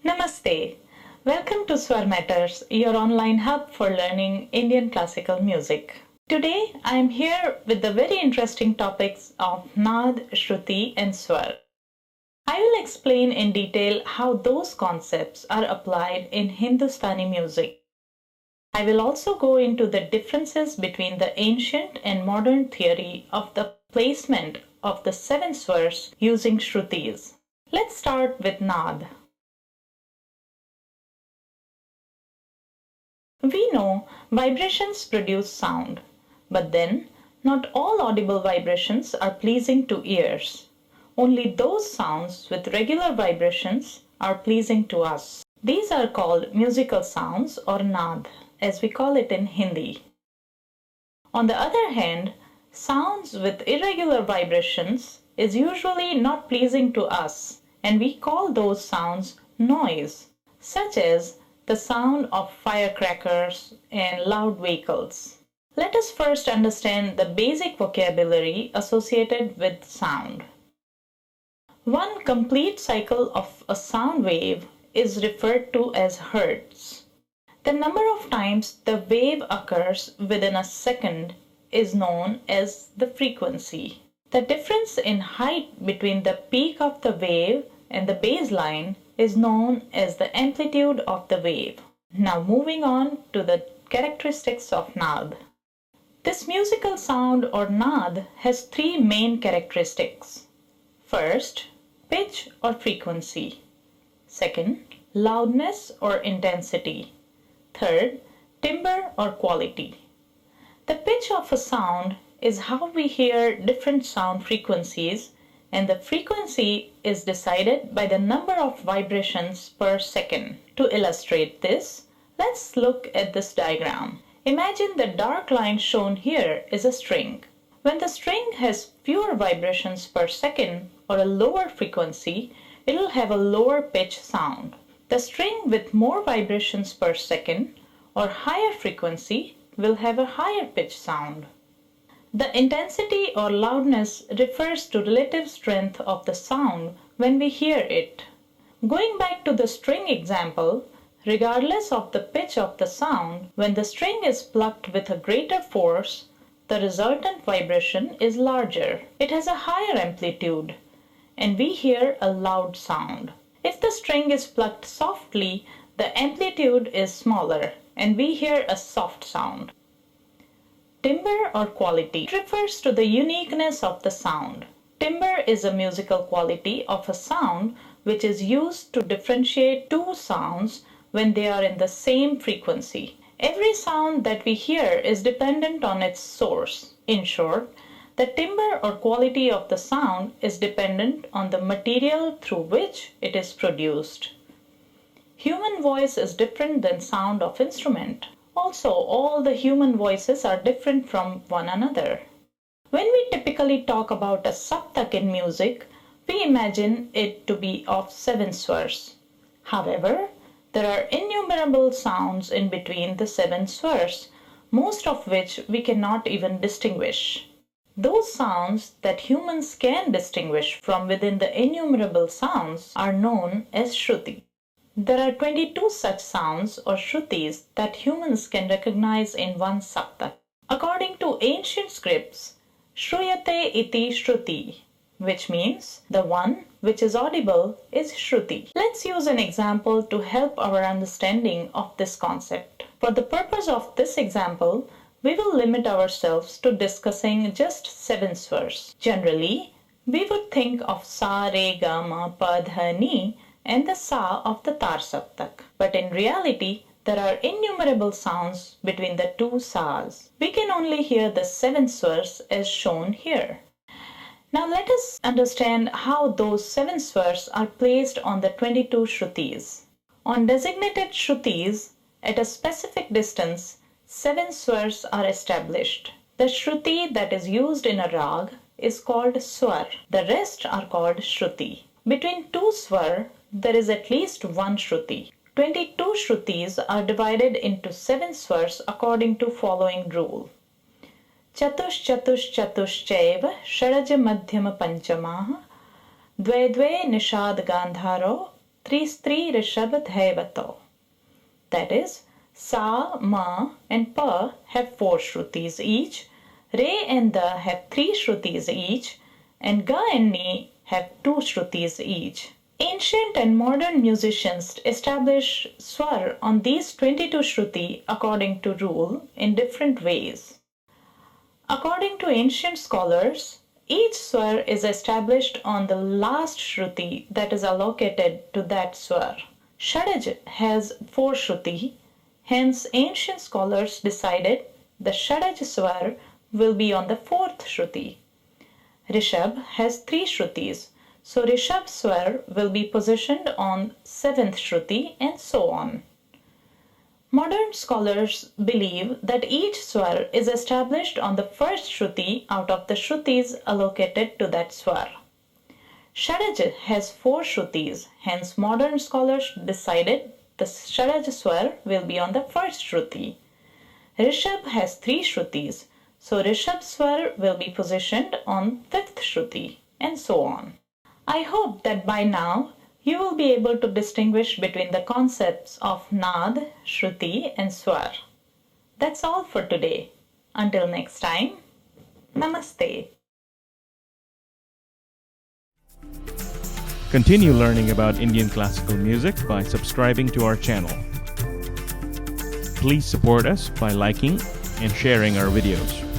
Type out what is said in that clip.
Namaste. Welcome to Swarmatters, your online hub for learning Indian classical music. Today I am here with the very interesting topics of Naad, Shruti and Swar. I will explain in detail how those concepts are applied in Hindustani music. I will also go into the differences between the ancient and modern theory of the placement of the seven swars using Shrutis. Let's start with Naad. We know vibrations produce sound, but then not all audible vibrations are pleasing to ears. Only those sounds with regular vibrations are pleasing to us. These are called musical sounds or Naad, as we call it in Hindi. On the other hand, sounds with irregular vibrations is usually not pleasing to us, and we call those sounds noise, such as the sound of firecrackers and loud vehicles. Let us first understand the basic vocabulary associated with sound. One complete cycle of a sound wave is referred to as hertz. The number of times the wave occurs within a second is known as the frequency. The difference in height between the peak of the wave and the baseline is known as the amplitude of the wave. Now moving on to the characteristics of Naad. This musical sound or Naad has three main characteristics. First, pitch or frequency. Second, loudness or intensity. Third, timbre or quality. The pitch of a sound is how we hear different sound frequencies, and the frequency is decided by the number of vibrations per second. To illustrate this, let's look at this diagram. Imagine the dark line shown here is a string. When the string has fewer vibrations per second or a lower frequency, it will have a lower pitch sound. The string with more vibrations per second or higher frequency will have a higher pitch sound. The intensity or loudness refers to relative strength of the sound when we hear it. Going back to the string example, regardless of the pitch of the sound, when the string is plucked with a greater force, the resultant vibration is larger. It has a higher amplitude, and we hear a loud sound. If the string is plucked softly, the amplitude is smaller, and we hear a soft sound. Timbre or quality refers to the uniqueness of the sound. Timbre is a musical quality of a sound which is used to differentiate two sounds when they are in the same frequency. Every sound that we hear is dependent on its source. In short, the timbre or quality of the sound is dependent on the material through which it is produced. Human voice is different than sound of instrument. Also, all the human voices are different from one another. When we typically talk about a saptak in music, we imagine it to be of seven swars. However, there are innumerable sounds in between the seven swars, most of which we cannot even distinguish. Those sounds that humans can distinguish from within the innumerable sounds are known as Shruti. There are 22 such sounds or Shrutis that humans can recognize in one saptak. According to ancient scripts, Shruyate iti Shruti, which means the one which is audible is Shruti. Let's use an example to help our understanding of this concept. For the purpose of this example, we will limit ourselves to discussing just seven swars. Generally, we would think of sa, re, ga, ma, pa, dha, ni and the sa of the tar saptak. But in reality, there are innumerable sounds between the two sas. We can only hear the seven swars as shown here. Now let us understand how those seven swars are placed on the 22 Shrutis. On designated Shrutis, at a specific distance, seven swars are established. The Shruti that is used in a rag is called Swar. The rest are called Shruti. Between two swar, there is at least one Shruti. 22 Shrutis are divided into 7 swars according to following rule. Chatush Chatush Chatush Chaiva Sharaj Madhyama Panchamaha Dve Dve Nishad Gandharo Tristri Rishabh Dhaivato. That is, Sa, Ma and Pa have 4 Shrutis each, Re and Da have 3 Shrutis each, and Ga and Ni have 2 Shrutis each. Ancient and modern musicians establish swar on these 22 Shruti according to rule in different ways. According to ancient scholars, each swar is established on the last Shruti that is allocated to that swar. Shadaj has 4 Shruti, hence ancient scholars decided the Shadaj swar will be on the 4th Shruti. Rishabh has 3 Shrutis, so Rishabh swar will be positioned on 7th Shruti and so on. Modern scholars believe that each swar is established on the first Shruti out of the Shrutis allocated to that swar. Shadaj has 4 Shrutis, hence modern scholars decided the Shadaj swar will be on the first Shruti. Rishabh has 3 Shrutis, so Rishabh swar will be positioned on 5th Shruti, and so on. I hope that by now you will be able to distinguish between the concepts of Naad, Shruti and Swar. That's all for today. Until next time, Namaste. Continue learning about Indian classical music by subscribing to our channel. Please support us by liking and sharing our videos.